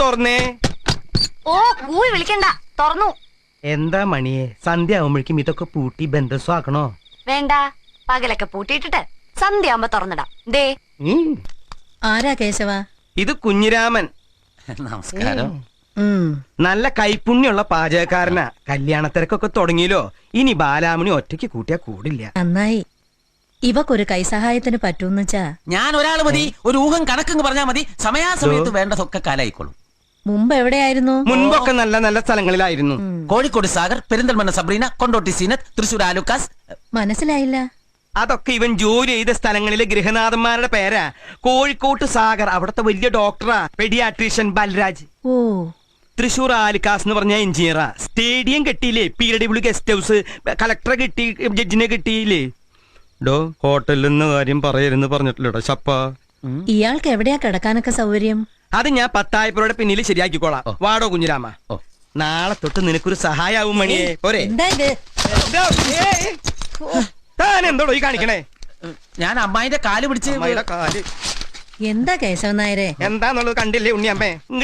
തുറന്നേ. ഓ കൂവി വിളിക്കണ്ട, തുറന്നു. എന്താ മണിയെ, സന്ധ്യ ആവുമ്പോഴേക്കും ഇതൊക്കെ പൂട്ടി ബന്ധസ്വാക്കണോ? വേണ്ട, പകലൊക്കെ പൂട്ടിയിട്ടിട്ട് സന്ധ്യയാകുമ്പോ തുറന്നിടാം. ദേ ആരാ കേശവ? ഇത് കുഞ്ഞിരാമൻ. നമസ്കാരം. നല്ല കൈപ്പുണ്യുള്ള പാചകക്കാരനാ. കല്യാണത്തിരക്കൊക്കെ തുടങ്ങിയല്ലോ. ഇനി ബാലാമണി ഒറ്റയ്ക്ക് കൂട്ടിയാ കൂടില്ല. നന്നായി. ഇവക്കൊരു കൈസഹായത്തിന് പറ്റൂന്ന് വെച്ചാ ഞാൻ ഒരാൾ മതി, ഒരു ഊഹം കണക്കെന്ന് പറഞ്ഞാ മതി. സമയാസമയത്ത് വേണ്ടതൊക്കെ കാലായിക്കോളും. മുമ്പ് എവിടെയായിരുന്നു? മുൻപൊക്കെ നല്ല നല്ല സ്ഥലങ്ങളിലായിരുന്നു. കോഴിക്കോട് സാഗർ, പെരിന്തൽമണ്ണ സബ്രീന, കൊണ്ടോട്ടി സീനത്ത്, തൃശൂർ ആലുക്കാസ്. മനസ്സിലായില്ല. അതൊക്കെ ഇവൻ ജോലി ചെയ്ത സ്ഥലങ്ങളിലെ ഗൃഹനാഥന്മാരുടെ പേരാ. കോഴിക്കോട്ട് സാഗർ അവിടത്തെ വലിയ ഡോക്ടറാ, പെഡിയാട്രീഷ്യൻ ബൽരാജ്. ഓ, തൃശൂർ ആലിക്കാസ് എന്ന് പറഞ്ഞ എഞ്ചിനീയറാ. സ്റ്റേഡിയം കെട്ടിയില്ലേ, PW ഗസ്റ്റ് ഹൗസ്, കളക്ടറെ കിട്ടി, ജഡ്ജിനെ കിട്ടിയില്ലേ. ഡോ ഹോട്ടലിൽ നിന്ന് കാര്യം പറയരുന്ന് പറഞ്ഞിട്ടില്ലടോ ശപ്പ. ഇയാൾക്ക് എവിടെയാ കിടക്കാനൊക്കെ സൗകര്യം? അത് ഞാൻ പത്തായപ്പുറയുടെ പിന്നിൽ ശരിയാക്കിക്കോളാം. വാടോ കുഞ്ഞിരാമ, നാളെ തൊട്ട് നിനക്കൊരു സഹായാവും മണിയെ. പോരെ? എന്താ ഇത്? താൻ എന്തോടോ ഈ കാണിക്കണേ? ഞാൻ അമ്മായിന്റെ കാല് പിടിച്ച് അമ്മായിയുടെ കാല് എന്താ കേശവൻ നായരെ? എന്താന്നുള്ളത് കണ്ടില്ലേ ഉണ്ണിയമ്മേ?